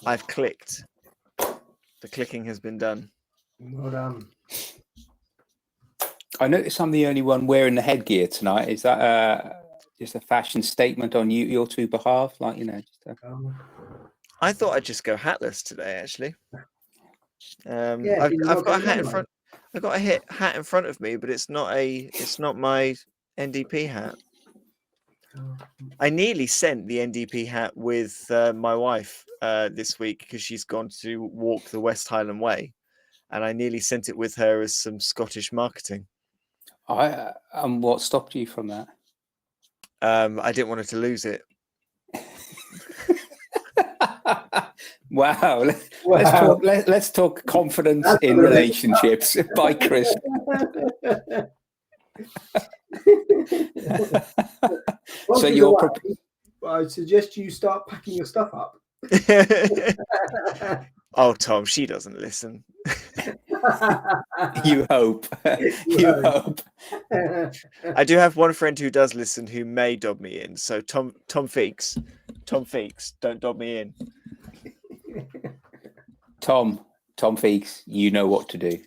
I've clicked. The clicking has been done. Well done. I notice I'm the only one wearing the headgear tonight. Is that just a fashion statement on your two behalf? Like, I thought I'd just go hatless today, actually. Yeah, I've got a hat in front. I've got a hat in front of me, but it's not my NDP hat. I nearly sent the NDP hat with my wife this week because she's gone to walk the West Highland Way, and I nearly sent it with her as some Scottish marketing. What stopped you from that? I didn't want her to lose it. Wow. Let's talk confidence in relationships by Chris. So I suggest you start packing your stuff up. Oh, Tom, she doesn't listen. You hope. You hope. I do have one friend who does listen who may dob me in. So Tom Feeks, don't dob me in. Tom Feeks, you know what to do.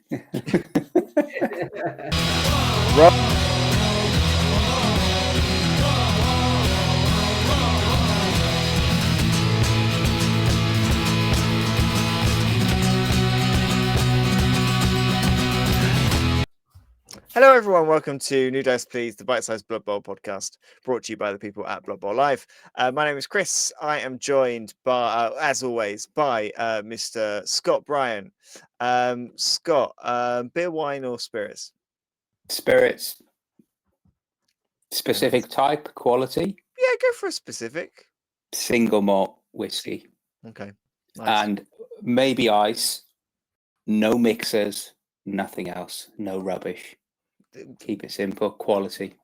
Hello, everyone. Welcome to New Dice Please, the bite-sized Blood Bowl podcast, brought to you by the people at Blood Bowl Live. My name is Chris. I am joined by, as always, by Mr. Scott Bryan. Scott, beer, wine, or spirits? Spirits. Specific type, quality? Yeah, go for a specific. Single malt whiskey. Okay. Nice. And maybe ice. No mixers. Nothing else. No rubbish. Keep it simple. Quality.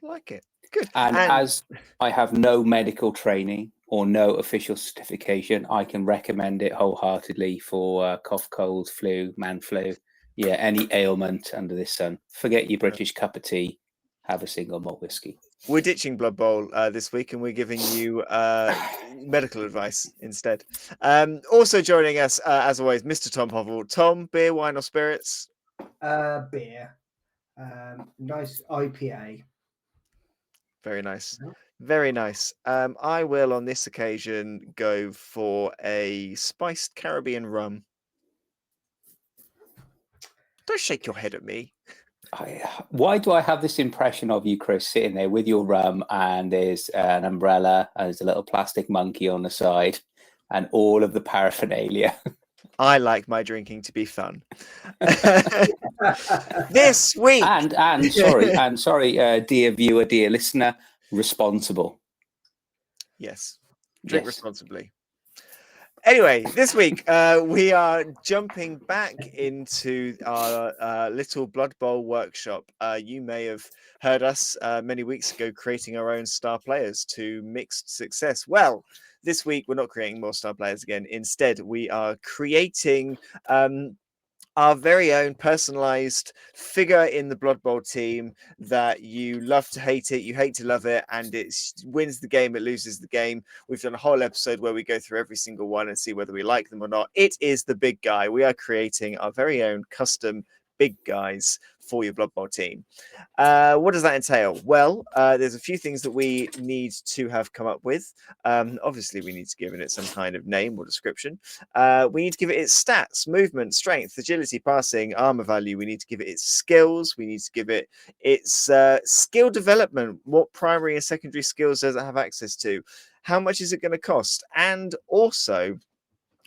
Like it. Good. And as I have no medical training or no official certification, I can recommend it wholeheartedly for cough, cold, flu, man flu. Yeah, any ailment under this sun. Forget your British cup of tea. Have a single malt whiskey. We're ditching Blood Bowl this week, and we're giving you medical advice instead. Also joining us, as always, Mr. Tom Hovell. Tom, beer, wine, or spirits? Beer. Nice IPA. Very nice. Very nice. I will, on this occasion, go for a spiced Caribbean rum. Don't shake your head at me. Why do I have this impression of you, Chris, sitting there with your rum and there's an umbrella and there's a little plastic monkey on the side and all of the paraphernalia? I like my drinking to be fun. This week, and sorry, dear viewer, dear listener, responsible. Yes, drink responsibly. Anyway, this week we are jumping back into our little Blood Bowl workshop. You may have heard us many weeks ago creating our own star players to mixed success. Well, this week we're not creating more star players again. Instead, we are creating our very own personalized figure in the Blood Bowl team that you love to hate it, you hate to love it, and it wins the game, it loses the game. We've done a whole episode where we go through every single one and see whether we like them or not. It is the big guy. We are creating our very own custom big guys for your Blood Bowl team. What does that entail? Well, there's a few things that we need to have come up with. Obviously, we need to give it some kind of name or description. We need to give it its stats, movement, strength, agility, passing, armor value. We need to give it its skills. We need to give it its skill development. What primary and secondary skills does it have access to? How much is it going to cost? And also,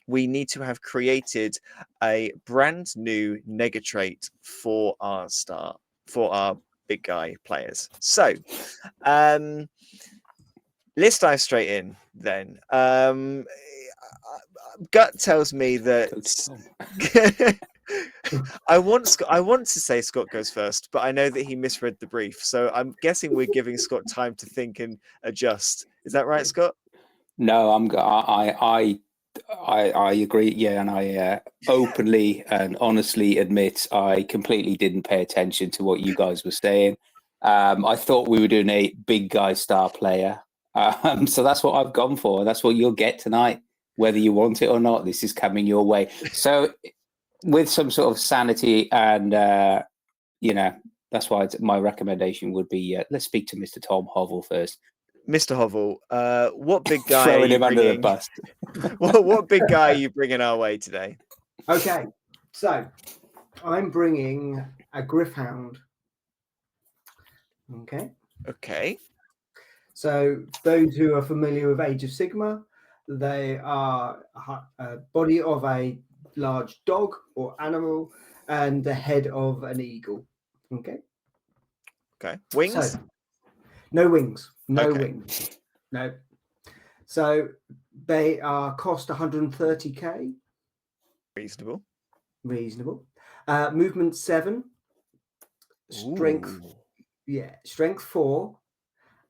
we need to have created a brand new nega trait for our big guy players. So let's dive straight in then. Gut tells me that I want to say Scott goes first, but I know that he misread the brief. So I'm guessing we're giving Scott time to think and adjust. Is that right, Scott? No, I agree. Yeah, and I openly and honestly admit I completely didn't pay attention to what you guys were saying. I thought we were doing a big guy star player. So that's what I've gone for. That's what you'll get tonight. whether you want it or not. This is coming your way. So, with some sort of sanity and that's why my recommendation would be let's speak to Mr. Tom Hovell first. Mr. Hovell, what big guy Throwing are you him under the bringing? bus. what big guy are you bringing our way today? Okay, so I'm bringing a Griffhound. Okay. So those who are familiar with Age of Sigma, they are a body of a large dog or animal and the head of an eagle. Okay. Wings? So, no wings. No Okay. wings. No. So they are cost 130k. Reasonable. Movement 7. Strength. Ooh. Yeah. Strength 4.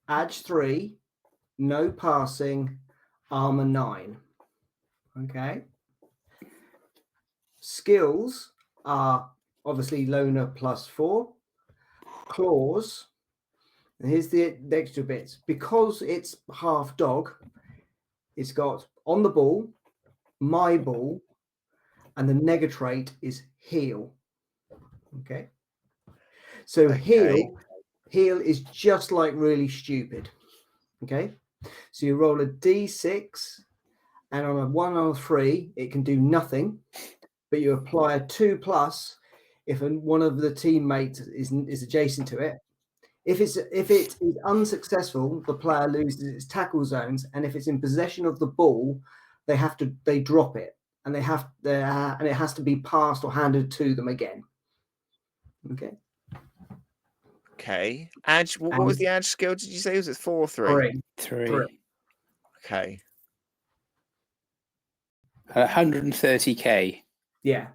Edge 3. No passing. Armor 9. Okay. Skills are obviously loner +4. Claws. And here's the extra bits. Because it's half dog, it's got on the ball, my ball, and the nega trait is heal. Okay. So heal is just like really stupid. Okay. So you roll a d6, and on a 1 or 3, it can do nothing, but you apply a 2+ if one of the teammates is adjacent to it. If it is unsuccessful, the player loses its tackle zones, and if it's in possession of the ball, they drop it, and it has to be passed or handed to them again. Okay. Okay. Edge. What was the edge skill? Did you say was it 4 or 3? 3. Okay. 130k. Yeah.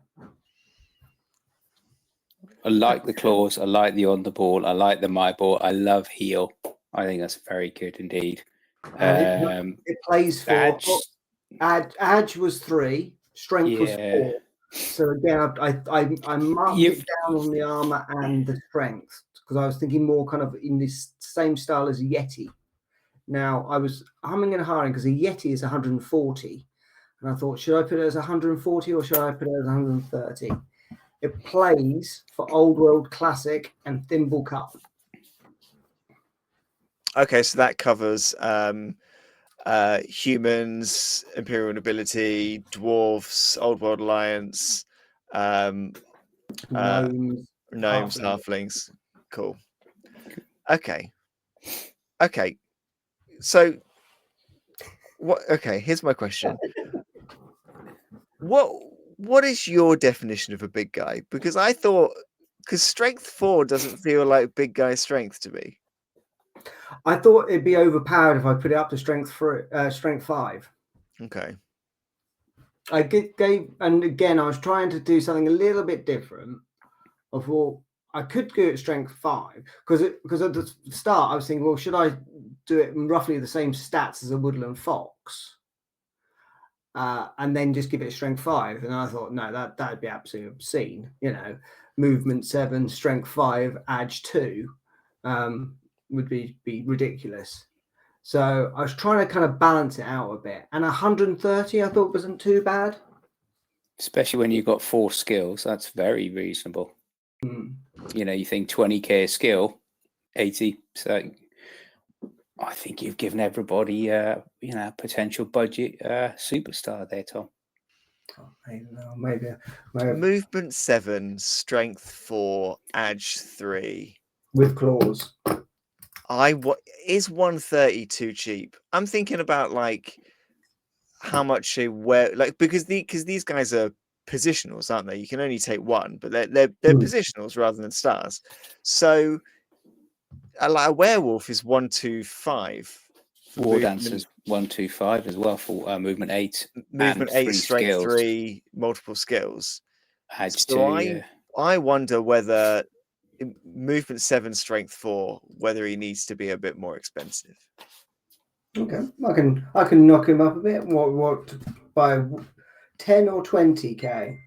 I like the claws. I like the on the ball. I like the my ball. I love heal. I think that's very good indeed. It plays 4. Edge was 3. Strength was 4. So again, I marked it down on the armor and the strength because I was thinking more kind of in this same style as a Yeti. Now I was humming and hawing because a Yeti is 140, and I thought, should I put it as 140 or should I put it as 130? It plays for Old World Classic and Thimble Cup. Okay, so that covers humans, Imperial Nobility, Dwarfs, Old World Alliance, Gnomes, halflings. Cool. Okay. So what? Okay, here's my question. What is your definition of a big guy? Because strength 4 doesn't feel like big guy strength to me. I thought it'd be overpowered if I put it up to strength 5. Okay. I gave, and again, I was trying to do something a little bit different. I thought I could go at strength 5 because at the start I was thinking, well, should I do it in roughly the same stats as a woodland fox, and then just give it a strength 5? And I thought, no, that'd be absolutely obscene. Movement 7, strength 5, edge 2, would be ridiculous. So I was trying to kind of balance it out a bit, and 130 I thought wasn't too bad, especially when you've got 4 skills. That's very reasonable. You think 20k skill, 80. So I think you've given everybody potential budget superstar there, Tom. Maybe. Movement 7, strength 4, edge 3 with claws. Is 130 too cheap? I'm thinking about like how much they wear, like because these guys are positionals, aren't they? You can only take 1, but they're positionals rather than stars. So like a werewolf is 125. War dancers 125 as well for movement 8. Movement 8, strength skills. 3, multiple skills. I wonder whether movement 7, strength 4, whether he needs to be a bit more expensive. Okay, I can knock him up a bit. What by 10 or 20k?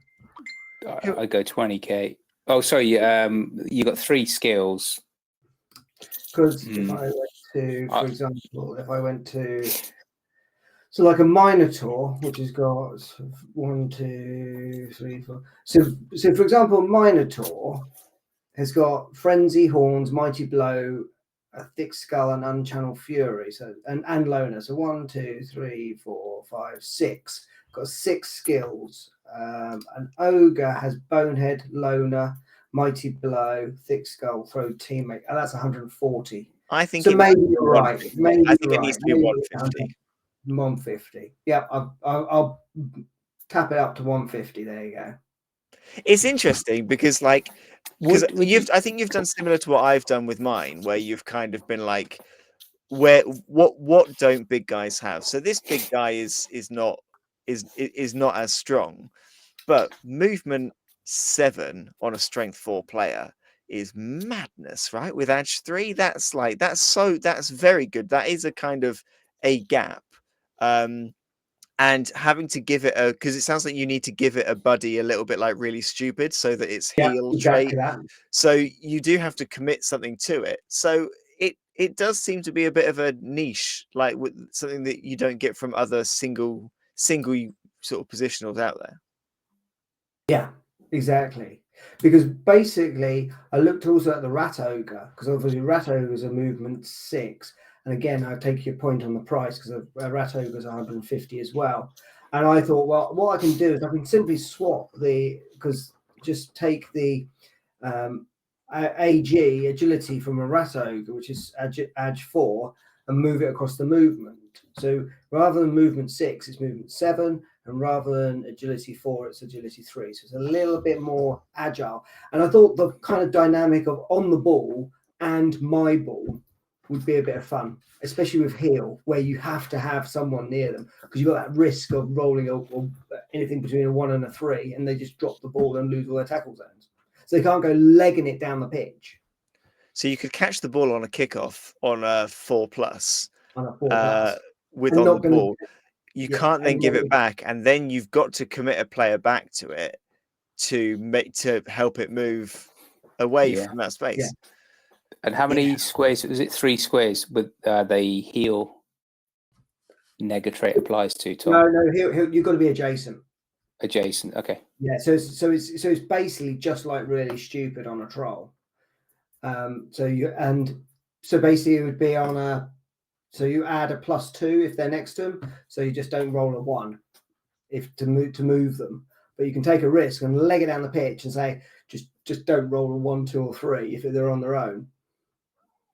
I go 20k. Oh, sorry. You got 3 skills. Because if I went to, for example, if I went to So like a Minotaur, which has got 1, 2, 3, 4. So for example, Minotaur has got Frenzy, Horns, Mighty Blow, a Thick Skull, and Unchanneled Fury. So and Loner. So 1, 2, 3, 4, 5, 6. Got 6 skills. An Ogre has Bonehead, Loner, Mighty Blow, Thick Skull, Throw Teammate, and that's 140. I think So it needs maybe to be you're right. 150. Maybe I think you're it right. needs to be Maybe 150. 150. Yeah, I'll tap it up to 150. There you go. It's interesting because I think you've done similar to what I've done with mine, where you've kind of been like, what don't big guys have? So this big guy is not as strong, but movement 7 on a strength 4 player is madness, right? With edge 3, that's very good. That is a kind of a gap. And having to give it because it sounds like you need to give it a buddy a little bit like really stupid so that it's Yeah, heal exactly trait. that. So you do have to commit something to it. So it does seem to be a bit of a niche, like with something that you don't get from other single sort of positionals out there. Yeah, exactly. Because basically, I looked also at the Rat Ogre, because obviously Rat Ogres are movement 6. And again, I take your point on the price, because a Rat Ogre is 150 as well. And I thought, well, what I can do is I can simply swap because just take the AG, agility, from a Rat Ogre, which is Edge 4, and move it across the movement. So rather than movement 6, it's movement 7. And rather than agility 4, it's agility 3. So it's a little bit more agile. And I thought the kind of dynamic of on the ball and my ball would be a bit of fun, especially with heal, where you have to have someone near them, because you've got that risk of rolling or anything between a 1 and a 3, and they just drop the ball and lose all their tackle zones. So they can't go legging it down the pitch. So you could catch the ball on a kickoff on a 4+, On a 4+. with And on the not gonna, ball. You yeah, can't then and give not it back, and then you've got to commit a player back to it to help it move away Yeah. from that space. And how many squares? Was it 3 squares with the heal negatrait applies to, Tom? No, you've got to be adjacent. Adjacent. Okay. Yeah, so it's basically just like really stupid on a troll. So basically it would be on a, so you add a +2 if they're next to them, so you just don't roll a 1 if to move them. But you can take a risk and leg it down the pitch and say just don't roll a 1, 2, or 3 if they're on their own.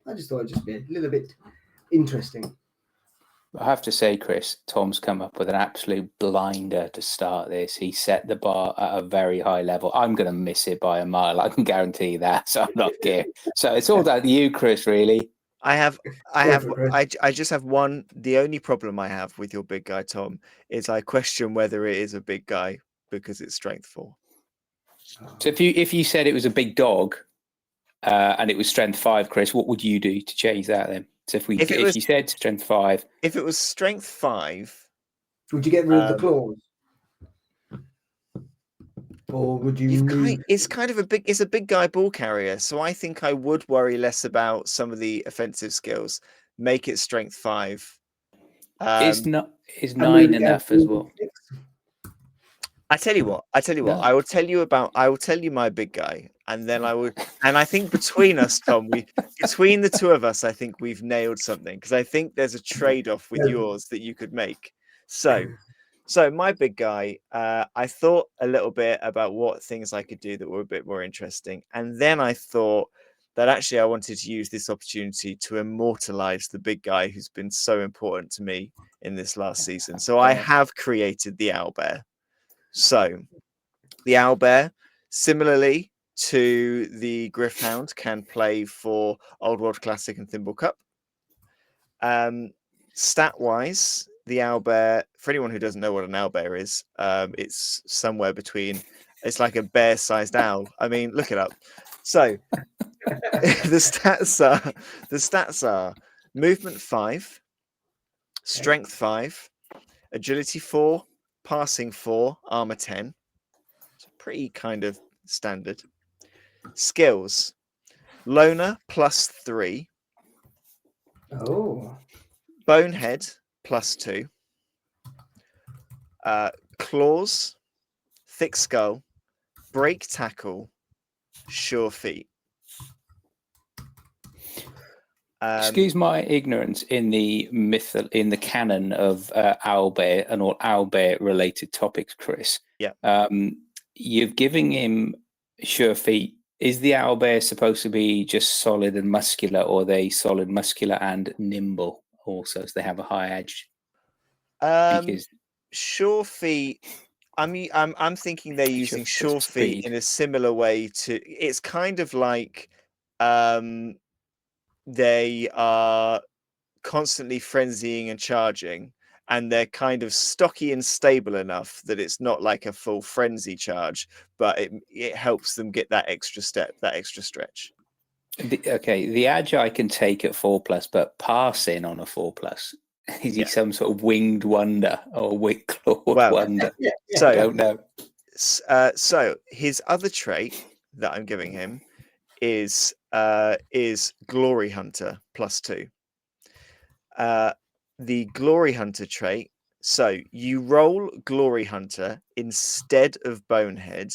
I just thought it'd just be a little bit interesting. I have to say, Chris, Tom's come up with an absolute blinder to start this. He set the bar at a very high level. I'm going to miss it by a mile. I can guarantee that. So I'm not kidding. So it's all down to you, Chris, really. I just have one. The only problem I have with your big guy, Tom, is I question whether it is a big guy because it's strength 4. So if you said it was a big dog and it was strength 5, Chris, what would you do to change that then? So if you said strength 5, if it was strength 5, would you get rid of the claws, or would you? It's kind of it's a big guy ball carrier, so I think I would worry less about some of the offensive skills. Make it strength 5. Is 9 enough as well? I tell you what. No. I will tell you my big guy, and then I think between us, Tom, between the two of us, I think we've nailed something, because I think there's a trade-off with yours that you could make. So my big guy, I thought a little bit about what things I could do that were a bit more interesting, and then I thought that actually I wanted to use this opportunity to immortalize the big guy who's been so important to me in this last season. So I have created the owlbear. So the owlbear, similarly to the Griffhound, can play for Old World Classic and Thimble Cup. Stat-wise, the owlbear, for anyone who doesn't know what an owlbear is, it's somewhere between, it's like a bear-sized owl. I mean, look it up. So the stats are movement 5, strength 5, agility 4, passing 4, armor 10. So pretty kind of standard. Skills: loner +3. Oh. Bonehead +2. claws, thick skull, break tackle, sure feet. Excuse my ignorance in the canon of owlbear and all owlbear related topics, Chris. Yeah. You're giving him sure feet. Is the owlbear supposed to be just solid and muscular, or are they solid, muscular, and nimble also, so they have a high edge? Because sure feet. I'm thinking they're using sure feet in a similar way to. It's kind of like they are constantly frenzying and charging, and they're kind of stocky and stable enough that it's not like a full frenzy charge, but it helps them get that extra step, that extra stretch. The edge I can take at 4+, but passing on a 4+, is he some sort of winged wonder or winged clawed wonder? So I don't know. So his other trait that I'm giving him is Glory Hunter +2. The Glory Hunter trait. So you roll Glory Hunter instead of Bonehead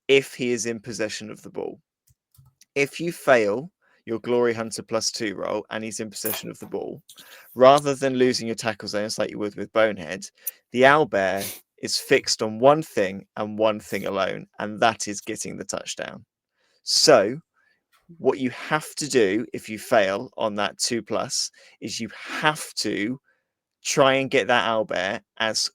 if he is in possession of the ball. If you fail your Glory Hunter +2 roll and he's in possession of the ball, rather than losing your tackle zones like you would with Bonehead, the owlbear is fixed on one thing and one thing alone, and that is getting the touchdown. So what you have to do if you fail on that 2+ is you have to try and get that owlbear as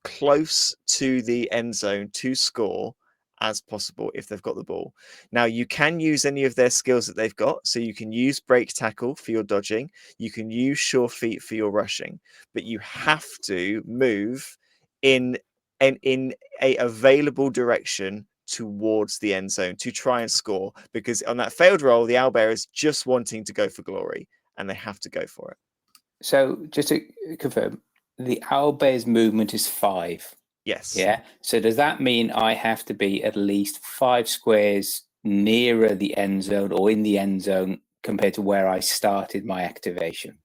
close to the end zone to score as possible if they've got the ball. Now, you can use any of their skills that they've got. So you can use break tackle for your dodging. You can use sure feet for your rushing. But you have to move in a available direction towards the end zone to try and score. Because on that failed roll, the owlbear is just wanting to go for glory, and they have to go for it. So just to confirm, the owlbear's movement is 5. Yes. Yeah. So does that mean I have to be at least 5 squares nearer the end zone or in the end zone compared to where I started my activation?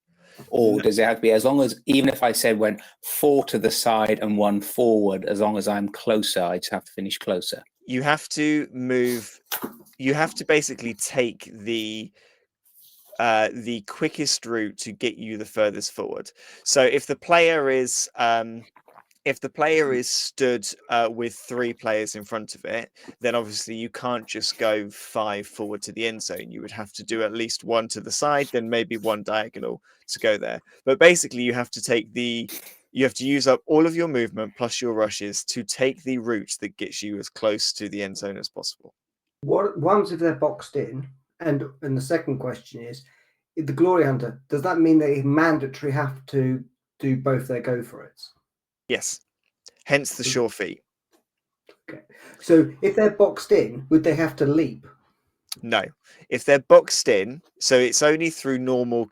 Or does it have to be, as long as, even if I said went 4 to the side and 1 forward, as long as I'm closer, I just have to finish closer? You have to move. You have to basically take the quickest route to get you the furthest forward. So if the player is stood with 3 players in front of it, then obviously you can't just go 5 forward to the end zone. You would have to do at least 1 to the side, then maybe 1 diagonal to go there. But basically you have to use up all of your movement plus your rushes to take the route that gets you as close to the end zone as possible. Once if they're boxed in, and the second question is, the Glory Hunter, does that mean they mandatory have to do both their go for it? Yes. Hence the sure feet. Okay. So if they're boxed in, would they have to leap? No. If they're boxed in, so it's only through normal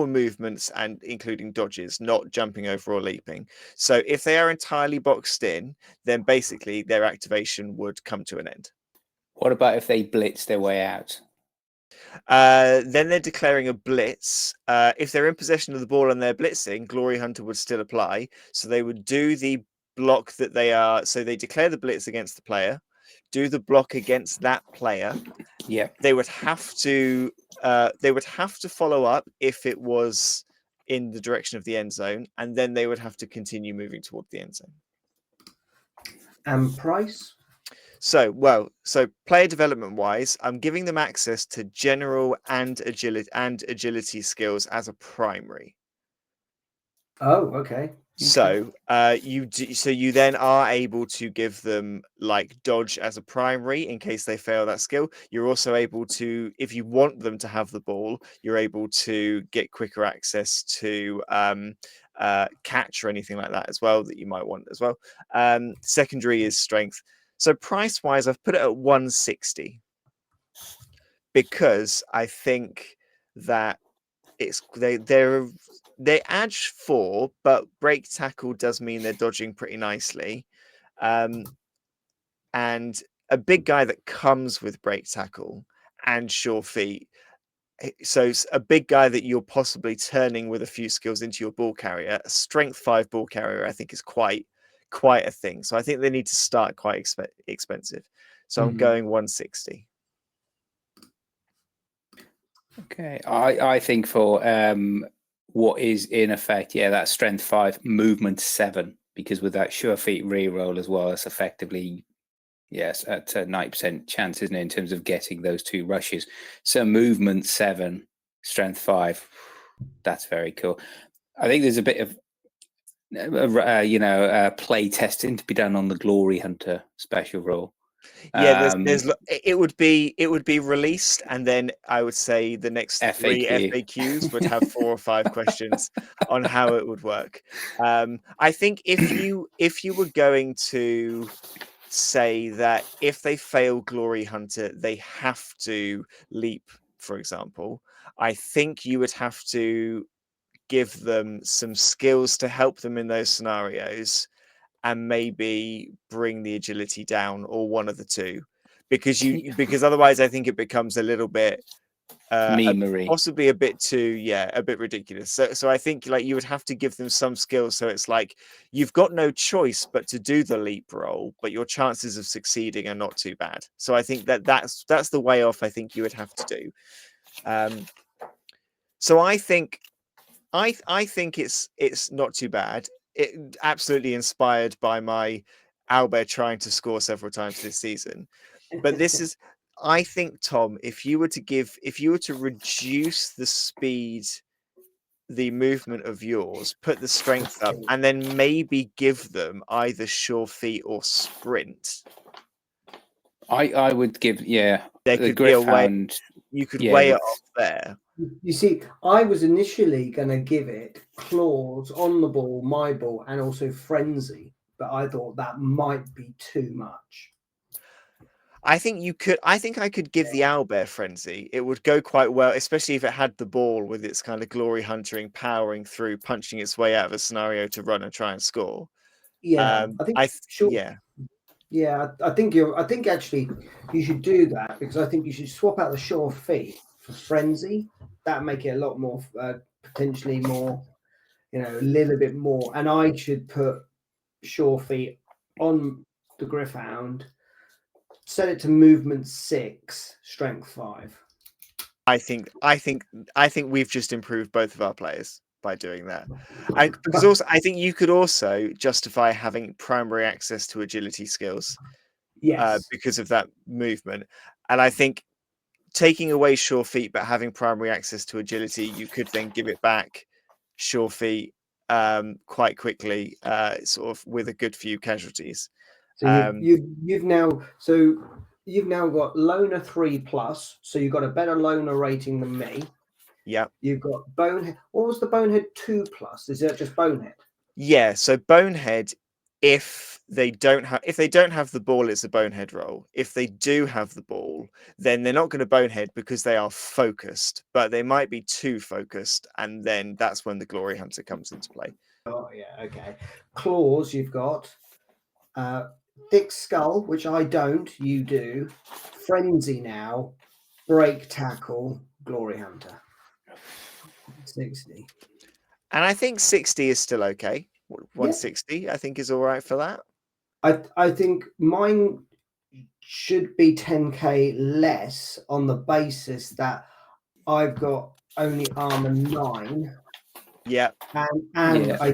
movements and including dodges, not jumping over or leaping. So if they are entirely boxed in, then basically their activation would come to an end. What about if they blitz their way out? Then they're declaring a blitz. If they're in possession of the ball and they're blitzing, Glory Hunter would still apply. So they would do the block that they are. So they declare the blitz against the player, do the block against that player. Yeah. They would have to follow up if it was in the direction of the end zone, and then they would have to continue moving toward the end zone. And price? So player development wise, I'm giving them access to general and agility skills as a primary. Oh, okay. So you then are able to give them like dodge as a primary in case they fail that skill. You're also able to, if you want them to have the ball, you're able to get quicker access to catch or anything like that as well that you might want as well. Secondary is strength. So price wise, I've put it at 160 because I think that they edge 4, but break tackle does mean they're dodging pretty nicely. And a big guy that comes with break tackle and sure feet. So a big guy that you're possibly turning with a few skills into your ball carrier. A strength 5 ball carrier, I think, is quite quite a thing. So I think they need to start quite expensive. So I'm going 160. Okay, I think for what is in effect, that's strength 5, movement 7, because with that sure feet reroll as well, it's effectively at a 90% chance, isn't it, in terms of getting those 2 rushes. So movement 7, strength 5, that's very cool. I think there's a bit of play testing to be done on the Glory Hunter special rule. Yeah, it would be released, and then I would say the next 3 FAQs would have 4 or 5 questions on how it would work. I think if you were going to say that if they fail Glory Hunter, they have to leap, for example, I think you would have to give them some skills to help them in those scenarios, and maybe bring the agility down, or one of the two, because otherwise I think it becomes a little bit possibly a bit too a bit ridiculous. So I think like you would have to give them some skills, so it's like you've got no choice but to do the leap roll, but your chances of succeeding are not too bad. So I think that's the way off I think you would have to do. So I think it's not too bad. It absolutely inspired by my Albert trying to score several times this season. But this is, I think, Tom, if you were to reduce the speed, the movement of yours, put the strength up, and then maybe give them either sure feet or sprint. I would give there could be a way you could weigh it off there. You see, I was initially going to give it claws on the ball, my ball, and also frenzy, but I thought that might be too much. I think I could give the owlbear frenzy. It would go quite well, especially if it had the ball with its kind of glory hunting, powering through, punching its way out of a scenario to run and try and score. Yeah, I think actually you should do that, because I think you should swap out the sure feet for frenzy. That make it a lot more potentially more, a little bit more. And I should put sure feet on the Griffhound, set it to movement 6, strength 5. I think we've just improved both of our players by doing that. Because also I think you could also justify having primary access to agility skills. Yes. Because of that movement. And I think taking away sure feet but having primary access to agility, you could then give it back sure feet quite quickly, sort of with a good few casualties. So you've now got loner 3+, so you've got a better loner rating than me. Yeah. You've got bonehead. What was the bonehead 2+? Is that just bonehead? Yeah, so bonehead, if they don't have the ball, it's a bonehead roll. If they do have the ball, then they're not going to bonehead because they are focused, but they might be too focused, and then that's when the glory hunter comes into play. Oh yeah, okay. Claws, you've got thick skull, which I don't, you do. Frenzy now, break tackle, glory hunter. 60. And I think 60 is still okay. 160, I think, is all right for that. I think mine should be 10k less on the basis that I've got only armor 9. Yeah. And I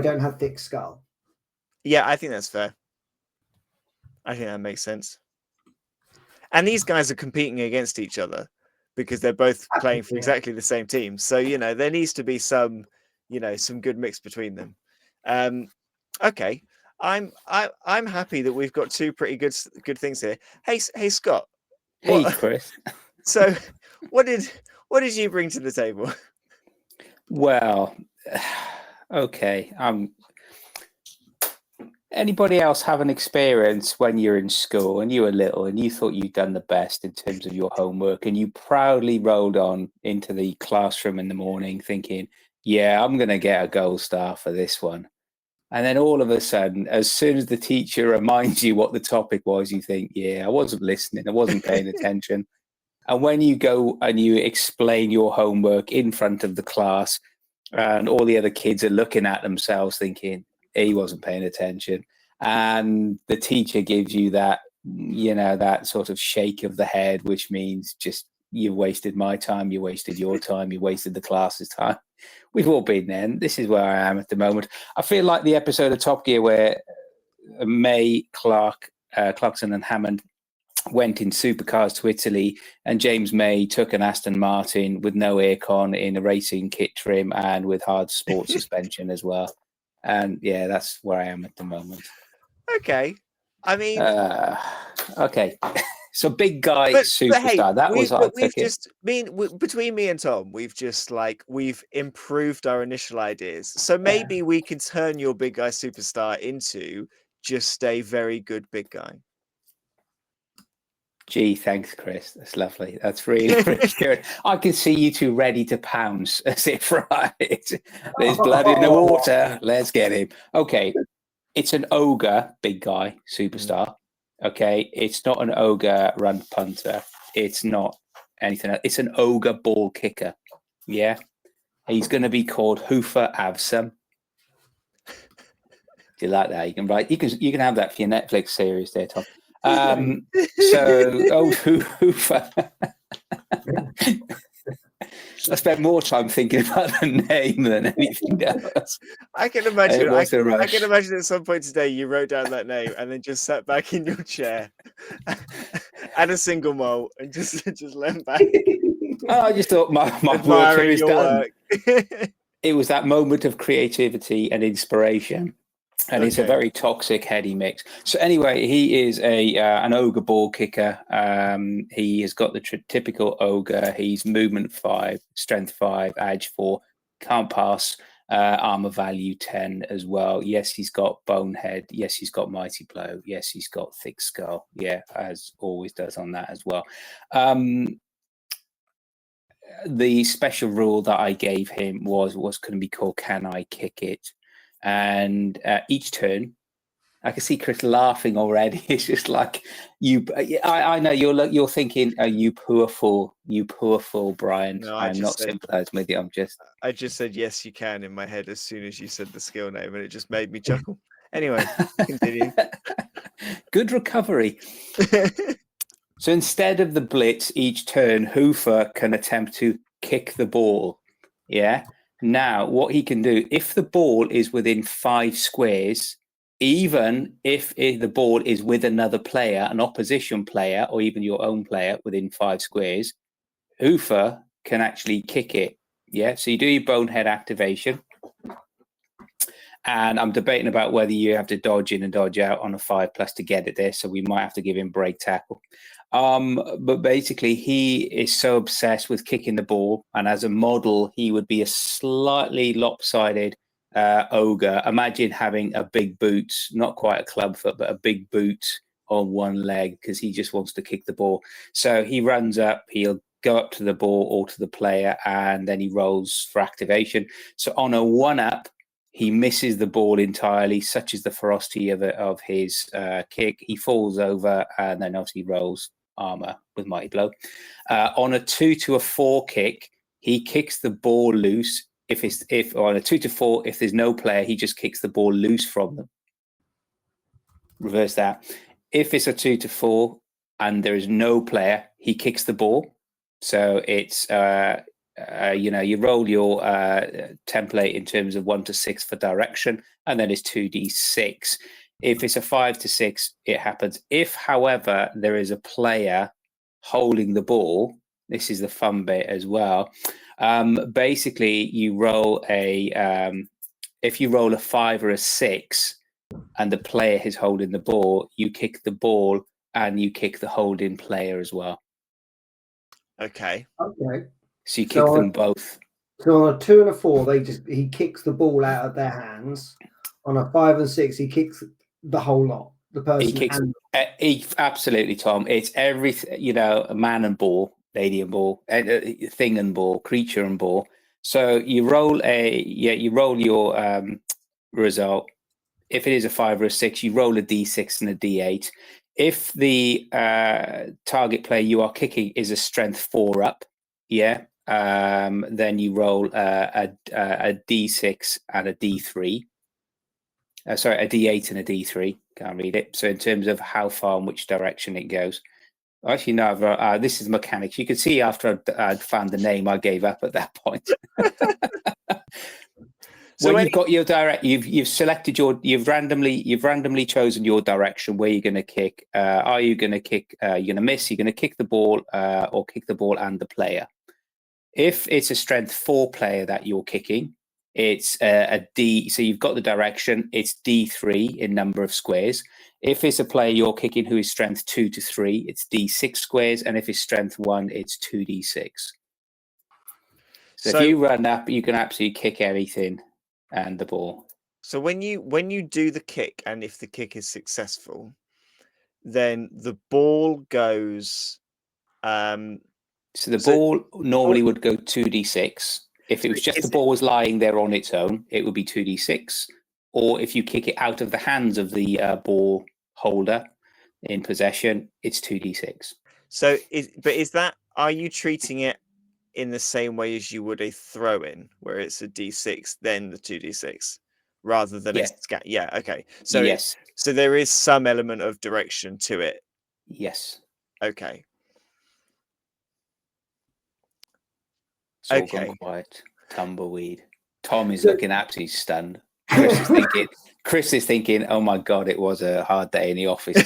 don't have thick skull. Yeah, I think that's fair. I think that makes sense. And these guys are competing against each other because they're both playing for exactly the same team. So, there needs to be some good mix between them. Okay. I'm happy that we've got 2 pretty good things here. Hey Scott. Hey Chris. So what did you bring to the table? Well, okay. Anybody else have an experience when you're in school and you were little and you thought you'd done the best in terms of your homework, and you proudly rolled on into the classroom in the morning thinking, yeah, I'm going to get a gold star for this one. And then all of a sudden, as soon as the teacher reminds you what the topic was, you think, yeah, I wasn't listening, I wasn't paying attention. And when you go and you explain your homework in front of the class and all the other kids are looking at themselves thinking, He wasn't paying attention. And the teacher gives you that, that sort of shake of the head, which means just, you wasted my time, you wasted your time, you wasted the class's time. We've all been there. And this is where I am at the moment. I feel like the episode of Top Gear where May, Clarkson and Hammond went in supercars to Italy, and James May took an Aston Martin with no aircon in a racing kit trim and with hard sport suspension as well. And yeah, that's where I am at the moment. Okay. I mean, okay. So big guy superstar. But hey, that was our ticket. Between me and Tom, we've improved our initial ideas. So maybe we can turn your big guy superstar into just a very good big guy. Gee, thanks, Chris. That's lovely. That's really, really good. I can see you two ready to pounce as if, right? There's blood in the water. Let's get him. Okay. It's an ogre, big guy, superstar. Okay. It's not an ogre run punter. It's not anything else. It's an ogre ball kicker. Yeah. He's going to be called Hoofer Avsum. Do you like that? You can have that for your Netflix series there, Tom. Hoofer. I spent more time thinking about the name than anything else. I can imagine. I can imagine at some point today you wrote down that name and then just sat back in your chair, had a single malt, and just leant back. I just thought my work here is done. It was that moment of creativity and inspiration. And it's a very toxic, heady mix. So anyway, he is an ogre ball kicker. He has got the typical ogre. He's movement 5, strength 5, edge 4, can't pass, armor value 10 as well. Yes, he's got bonehead. Yes, he's got mighty blow. Yes, he's got thick skull. Yeah, as always does on that as well. The special rule that I gave him was going to be called "Can I Kick It?" And each turn, I can see Chris laughing already. It's just like you. I know you're thinking, "Oh, you poor fool, Brian." No, I'm not sympathising with you. I just said yes, you can in my head as soon as you said the skill name, and it just made me chuckle. Anyway, continue. Good recovery. So instead of the blitz, each turn, Hoofer can attempt to kick the ball. Yeah. Now, what he can do, if the ball is within 5 squares, even if the ball is with another player, an opposition player, or even your own player within 5 squares, Hoofer can actually kick it. Yeah. So you do your bonehead activation. And I'm debating about whether you have to dodge in and dodge out on a 5+ to get it there. So we might have to give him break tackle. But basically, he is so obsessed with kicking the ball. And as a model, he would be a slightly lopsided ogre. Imagine having a big boot, not quite a club foot, but a big boot on one leg because he just wants to kick the ball. So he runs up, he'll go up to the ball or to the player, and then he rolls for activation. So on a 1-up, he misses the ball entirely, such is the ferocity of his kick. He falls over and then obviously rolls armor with mighty blow. On a 2 to a 4 kick, he kicks the ball loose. If on a 2 to 4, if there's no player, he just kicks the ball loose from them. Reverse that. If it's a 2 to 4 and there is no player, he kicks the ball. So it's you roll your template in terms of 1 to 6 for direction, and then it's 2d6. If it's a 5 to 6, it happens. If, however, there is a player holding the ball, this is the fun bit as well. Basically, you roll if you roll a 5 or a 6, and the player is holding the ball, you kick the ball and you kick the holding player as well. Okay. So you kick them both. So on a 2 and a 4, he kicks the ball out of their hands. On a 5 and 6, he kicks the whole lot. The person. Absolutely, Tom. It's everything. A man and ball, lady and ball, thing and ball, creature and ball. So you roll your result. If it is a 5 or a 6, you roll a d6 and a d8. If the target player you are kicking is a strength 4 up, then you roll a d6 and a d3. sorry, a D8 and a D3. Can't read it. So in terms of how far and which direction it goes. Actually, no, this is mechanics. You could see after I'd found the name, I gave up at that point. So when you've got your you've selected you've randomly chosen your direction where you're going to kick. Are you going to kick? You're going to miss. You're going to kick the ball, or kick the ball and the player. If it's a strength 4 player that you're kicking, it's a D. So you've got the direction. It's D3 in number of squares. If it's a player you're kicking who is strength 2 to 3, it's D6 squares. And if it's strength 1, it's 2D6. So if you run up, you can absolutely kick everything and the ball. So when you do the kick, and if the kick is successful, then the ball goes. So the ball normally would go 2D6. If it was just the ball was lying there on its own, it would be 2D6. Or if you kick it out of the hands of the ball holder in possession, it's 2D6. So are you treating it in the same way as you would a throw-in, where it's a D6, then the 2D6, rather than a scat? Yeah, okay. So yes. So there is some element of direction to it. Yes. Okay. It's all gone quiet. Tumbleweed. Tom is looking absolutely stunned. Chris is thinking, oh my God, it was a hard day in the office.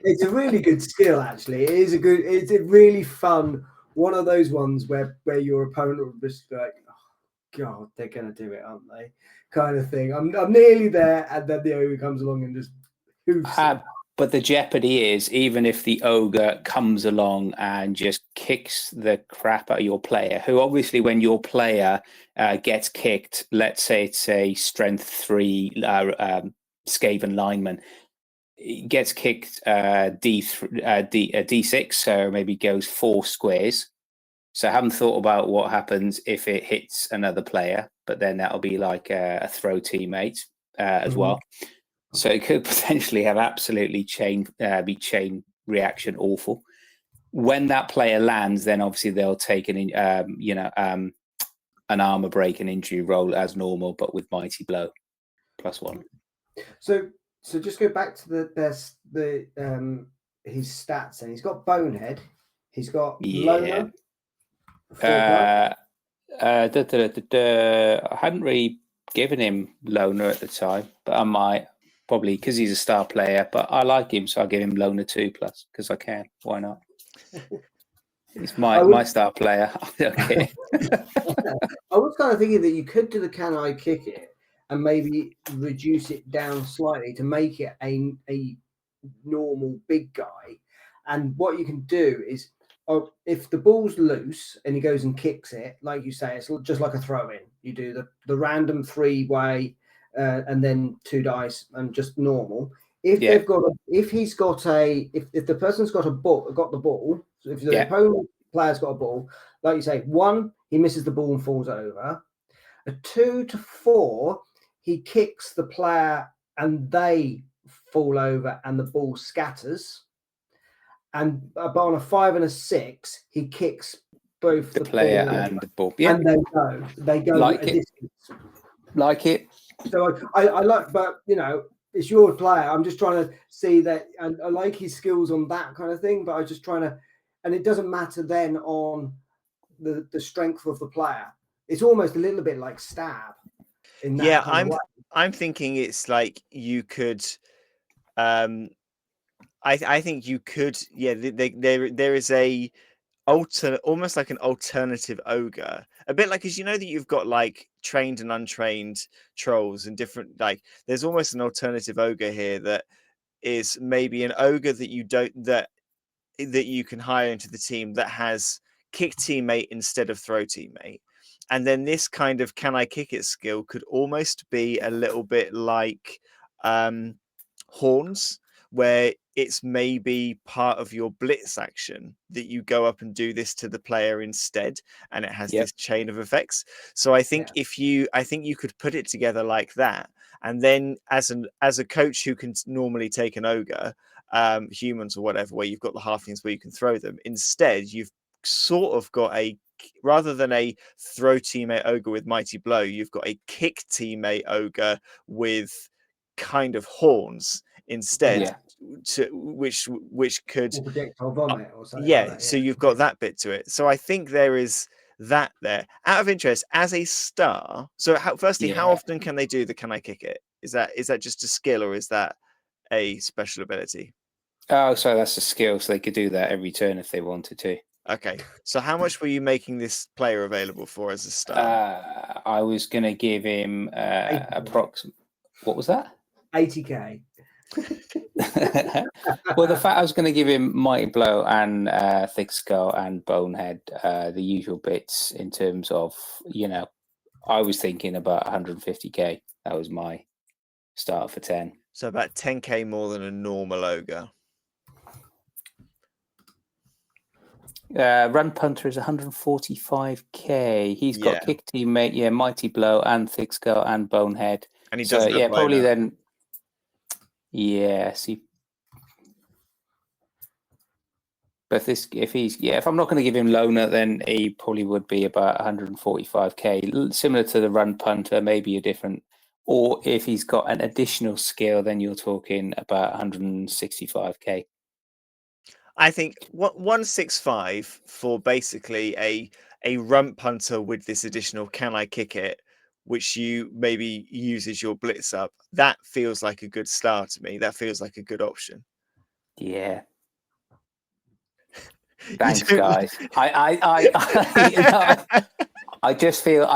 It's a really good skill, actually. It's a really fun, one of those ones where your opponent will just be like, oh God, they're going to do it, aren't they? Kind of thing. I'm nearly there, and then the ogre comes along and just hoofs. But the jeopardy is, even if the ogre comes along and just kicks the crap out of your player, who obviously when your player gets kicked, let's say it's a strength 3 Skaven lineman, gets kicked D6, so maybe goes 4 squares. So I haven't thought about what happens if it hits another player, but then that'll be like a throw teammate as well. So it could potentially have absolutely chain reaction awful. When that player lands, then obviously they'll take an armor break and injury roll as normal, but with mighty blow +1. So just go back to his stats, and he's got bonehead, he's got loner. I hadn't really given him loner at the time, but I might. Probably because he's a star player, but I like him, so I'll give him loner 2+ because I can. Why not? He's my star player. Okay. I was kind of thinking that you could do the can I kick it and maybe reduce it down slightly to make it a normal big guy. And what you can do is, if the ball's loose and he goes and kicks it, like you say, it's just like a throw in. You do the random 3-way. And then 2 dice and just normal. If the person's got the ball, so if the opponent player's got a ball, like you say, 1, he misses the ball and falls over. A 2 to 4, he kicks the player and they fall over and the ball scatters. And on a 5 and a 6, he kicks both the player and the ball. Yeah. And they go like a distance. Like it. So I like, but it's your player. I'm just trying to see that, and I like his skills on that kind of thing. But I'm just trying to, and it doesn't matter then on the strength of the player. It's almost a little bit like stab. I'm thinking it's like you could. I think you could. Yeah, there is a almost like an alternative ogre, a bit like, as you know that you've got like trained and untrained trolls and different, like there's almost an alternative ogre here that is maybe an ogre that you can hire into the team that has kick teammate instead of throw teammate. And then this kind of can I kick it skill could almost be a little bit like horns, where it's maybe part of your blitz action that you go up and do this to the player instead, and it has this chain of effects. So I think I think you could put it together like that, and then as a coach who can normally take an ogre, humans or whatever, where you've got the halflings where you can throw them, instead you've sort of got a throw teammate ogre with mighty blow, you've got a kick teammate ogre with kind of horns instead, Yeah. which could Or projectile vomit or something yeah. like that. So you've got that bit to it. So I think there is that there. Out of interest, as a star, so firstly, how Yeah. often can they do the can I kick it? Is that just a skill or is that a special ability? Oh, so that's a skill, so they could do that every turn if they wanted to. Okay. So how much were you making this player available for as a star? I was going to give him approximate. What was that? 80k. Well, the fact I was going to give him Mighty Blow and Thick Skull and Bonehead, the usual bits in terms of, I was thinking about 150k. That was my start for 10. So about 10k more than a normal ogre. Run Punter is 145k. He's got Kick Teammate, Mighty Blow and Thick Skull and Bonehead. And he doesn't have probably loner. then. Yeah, see. But if I'm not going to give him loner, then he probably would be about 145k, similar to the Run Punter, maybe a different. Or if he's got an additional skill, then you're talking about 165k. I think 165 for basically a rump punter with this additional can I kick it, which you maybe use as your blitz up. That feels like a good start to me. That feels like a good option. Yeah. Thanks, guys. I just feel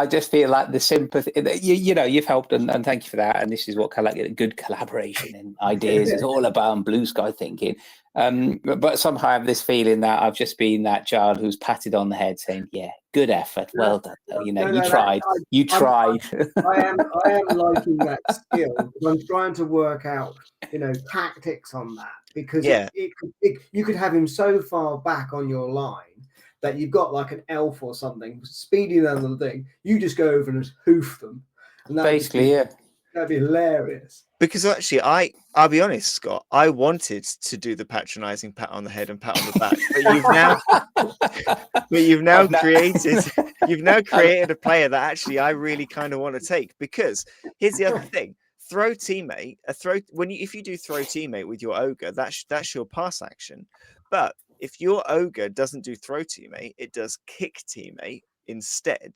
like the sympathy. You've helped, and thank you for that. And this is what good collaboration and ideas is all about. And blue sky thinking. But somehow I have this feeling that I've just been that child who's patted on the head, saying, "Yeah, good effort, well done." You tried. You tried. I am liking that skill. I'm trying to work out, tactics on that because you could have him so far back on your line that you've got like an elf or something speeding down the thing. You just go over and just hoof them. And basically, that'd be hilarious. Because actually, I'll be honest, Scott, I wanted to do the patronizing pat on the head and pat on the back, but you've now created a player that actually I really kind of want to take. Because here's the other thing: throw teammate, if you do throw teammate with your ogre, that's your pass action. But if your ogre doesn't do throw teammate, it does kick teammate instead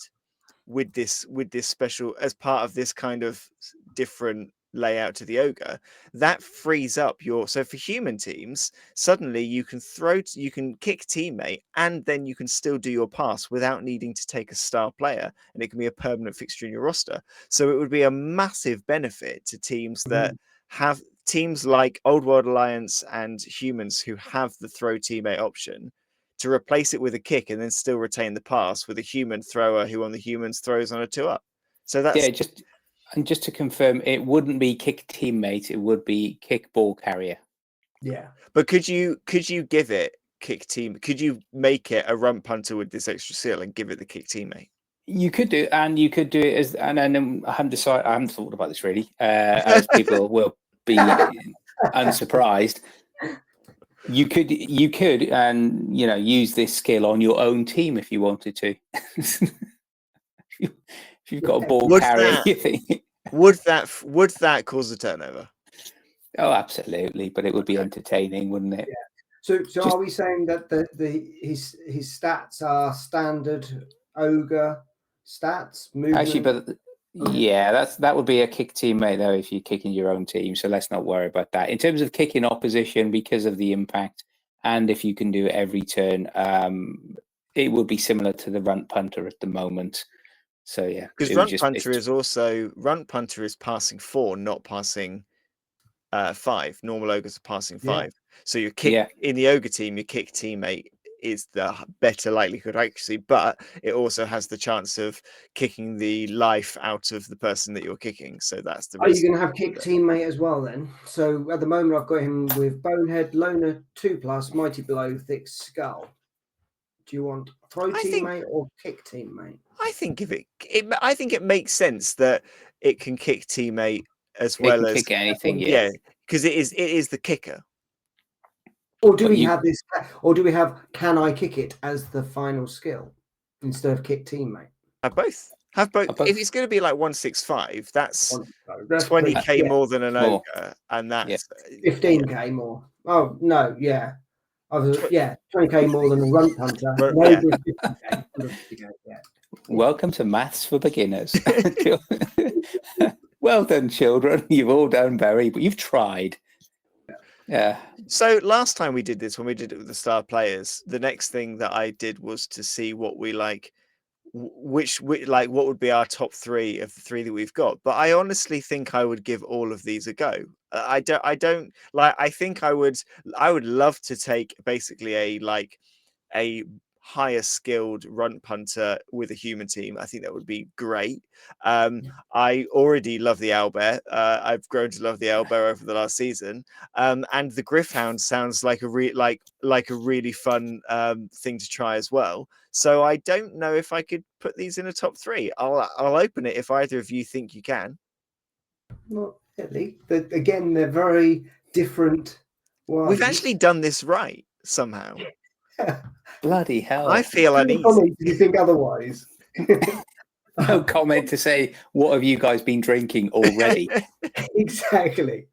with this special as part of this kind of different layout to the ogre. That frees up so for human teams, suddenly you can kick teammate and then you can still do your pass without needing to take a star player, and it can be a permanent fixture in your roster. So it would be a massive benefit to teams that have teams like Old World Alliance and humans who have the throw teammate option, to replace it with a kick and then still retain the pass with a human thrower who on the humans throws on a 2-up. So that's just to confirm, it wouldn't be kick teammate, it would be kick ball carrier. Yeah. But could you give it kick team? Could you make it a rump punter with this extra seal and give it the kick teammate? You could do, and you could do it as, and then I haven't thought about this really, as people will be unsurprised. You could, and use this skill on your own team if you wanted to. If you've got a ball carrier, you think would that cause a turnover? Oh, absolutely, but it would be entertaining, wouldn't it? Yeah. So are we saying that his stats are standard ogre stats? Movement? Actually, but that would be a kick teammate though if you're kicking your own team. So let's not worry about that. In terms of kicking opposition, because of the impact, and if you can do it every turn, it would be similar to the runt punter at the moment. So yeah, because runt punter is passing 4, not passing 5. Normal ogres are passing 5. So your kick in the ogre team, your kick teammate is the better likelihood accuracy, but it also has the chance of kicking the life out of the person that you're kicking. So that's the. Are you going to have kick teammate as well then? So at the moment, I've got him with Bonehead, Loner 2+, Mighty Blow, Thick Skull. Do you want throw teammate or kick teammate? I think I think it makes sense that it can kick teammate as well as kick anything. Yeah, because it is the kicker. Or do we have this? Or do we have can I kick it as the final skill? instead of kick teammate. Have both. Have both. Have both. If it's going to be like 165, that's That's 20k yeah, more than an more. ogre, and that's 15k more. Oh no, yeah. Tw- 20k more than a runt hunter. Well, No, yeah. 50k, 150k, yeah. Welcome to Maths for Beginners. Well done, children. You've all done very, but you've tried. Yeah. So last time we did this, when we did it with the star players, the next thing that I did was to see what we like, which like what would be our top three of the three that we've got. But I honestly think I would give all of these a go. I don't like. I think I would love to take basically a higher skilled runt punter with a human team. I think that would be great. I already love the owlbear. I've grown to love the owlbear over the last season. And the Griffhound sounds like a really fun thing to try as well. So I don't know if I could put these in a top three. I'll open it if either of you think you can. Not really. But again, they're very different ones. We've actually done this right somehow. Bloody hell. I feel uneasy. Do you think otherwise? No comment to say, what have you guys been drinking already? Exactly.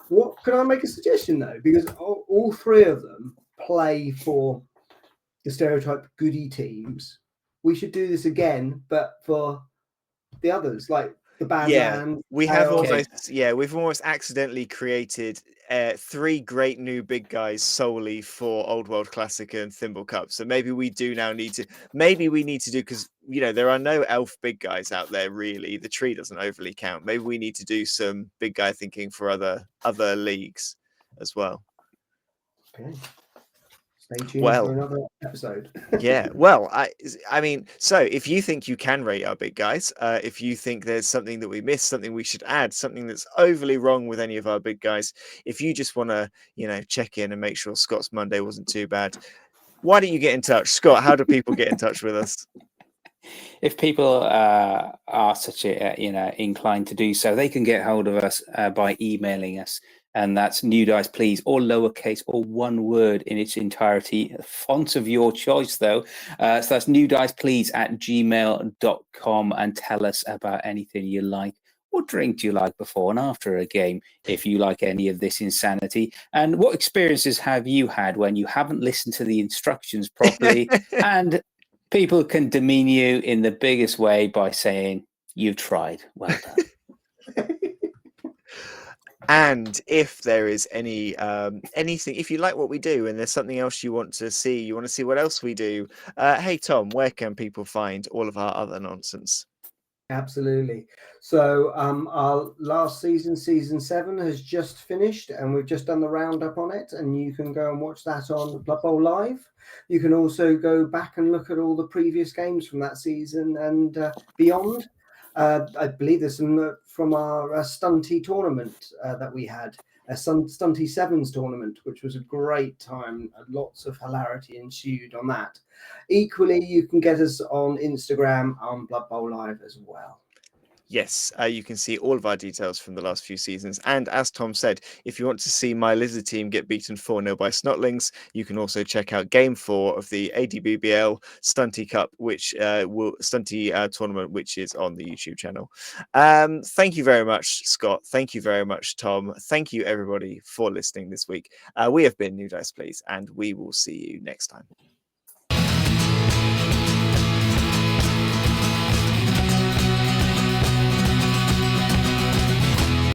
What can I make a suggestion though? Because all three of them play for the stereotype goody teams. We should do this again, but for the others, like the Badlands. We have Okay. we've almost accidentally created three great new big guys solely for Old World Classic and Thimble Cup. So maybe we do now need to do, because there are no elf big guys out there really. The tree doesn't overly count. Maybe we need to do some big guy thinking for other leagues as well. Okay. Stay tuned Well, for another episode. Yeah, well, I mean, so if you think you can rate our big guys, if you think there's something that we missed, something we should add, something that's overly wrong with any of our big guys, if you just want to, check in and make sure Scott's Monday wasn't too bad, why don't you get in touch? Scott, how do people get in touch with us? If people are such inclined to do so, they can get hold of us by emailing us. And that's new dice, please, or lowercase, or one word in its entirety. Font of your choice, though. So that's new dice, please, at gmail.com, and tell us about anything you like. What drink do you like before and after a game, if you like any of this insanity? And what experiences have you had when you haven't listened to the instructions properly? And people can demean you in the biggest way by saying, you've tried. Well done. And if there is anything, if you like what we do and there's something else you want to see what else we do, hey Tom, where can people find all of our other nonsense? Absolutely. So our last season 7 has just finished, and we've just done the roundup on it, and you can go and watch that on Blood Bowl Live. You can also go back and look at all the previous games from that season and beyond. I believe there's some from our Stunty tournament that we had, a Stunty Sevens tournament, which was a great time. Lots of hilarity ensued on that. Equally, you can get us on Instagram on Blood Bowl Live as well. Yes, you can see all of our details from the last few seasons. And as Tom said, if you want to see my Lizard team get beaten 4-0 by Snotlings, you can also check out Game 4 of the ADBBL Stunty Cup, Stunty tournament, which is on the YouTube channel. Thank you very much, Scott. Thank you very much, Tom. Thank you, everybody, for listening this week. We have been New Dice Please, and we will see you next time.